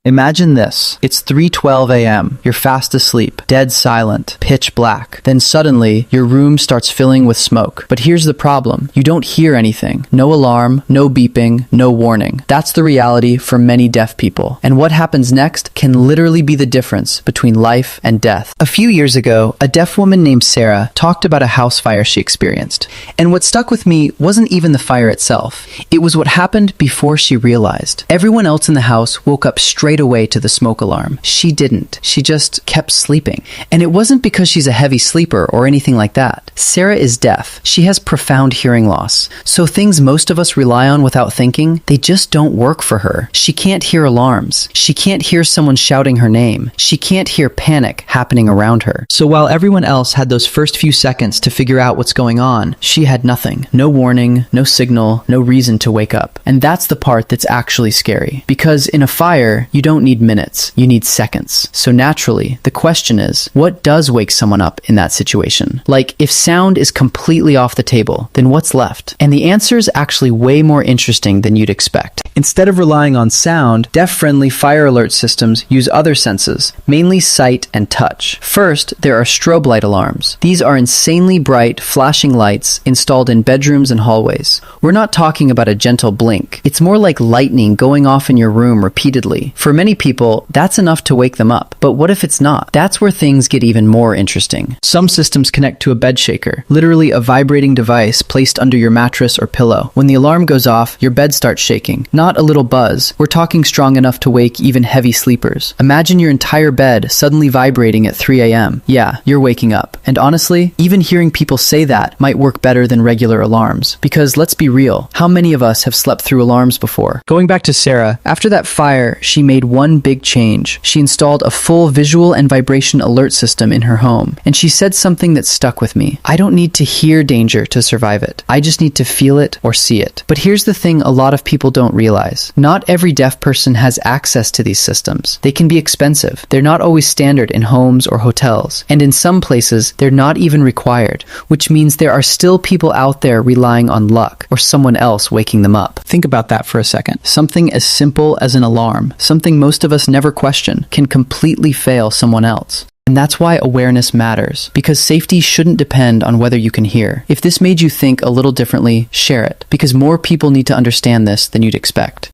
Imagine this. It's 3:12 a.m. You're fast asleep, dead silent, pitch black. Then suddenly, your room starts filling with smoke. But here's the problem. You don't hear anything. No alarm, no beeping, no warning. That's the reality for many deaf people. And what happens next can literally be the difference between life and death. A few years ago, a deaf woman named Sarah talked about a house fire she experienced. And what stuck with me wasn't even the fire itself. It was what happened before she realized. Everyone else in the house woke up straight away to the smoke alarm. She didn't. She just kept sleeping. And it wasn't because she's a heavy sleeper or anything like that. Sarah is deaf. She has profound hearing loss. So things most of us rely on without thinking, they just don't work for her. She can't hear alarms. She can't hear someone shouting her name. She can't hear panic happening around her. So while everyone else had those first few seconds to figure out what's going on, she had nothing. No warning, no signal, no reason to wake up. And that's the part that's actually scary. Because in a fire, you don't need minutes, you need seconds. So naturally, the question is, what does wake someone up in that situation? Like, if sound is completely off the table, then what's left? And the answer is actually way more interesting than you'd expect. Instead of relying on sound, deaf-friendly fire alert systems use other senses, mainly sight and touch. First, there are strobe light alarms. These are insanely bright, flashing lights installed in bedrooms and hallways. We're not talking about a gentle blink. It's more like lightning going off in your room repeatedly. For many people, that's enough to wake them up. But what if it's not? That's where things get even more interesting. Some systems connect to a bed shaker, literally a vibrating device placed under your mattress or pillow. When the alarm goes off, your bed starts shaking. Not a little buzz. We're talking strong enough to wake even heavy sleepers. Imagine your entire bed suddenly vibrating at 3 a.m. Yeah, you're waking up. And honestly, even hearing people say that might work better than regular alarms. Because let's be real, how many of us have slept through alarms before? Going back to Sarah, after that fire, she made one big change. She installed a full visual and vibration alert system in her home. And she said something that stuck with me. I don't need to hear danger to survive it. I just need to feel it or see it. But here's the thing a lot of people don't realize. Not every deaf person has access to these systems. They can be expensive. They're not always standard in homes or hotels. And in some places, they're not even required, which means there are still people out there relying on luck or someone else waking them up. Think about that for a second. Something as simple as an alarm, something most of us never question, can completely fail someone else. And that's why awareness matters, because safety shouldn't depend on whether you can hear. If this made you think a little differently, share it, because more people need to understand this than you'd expect.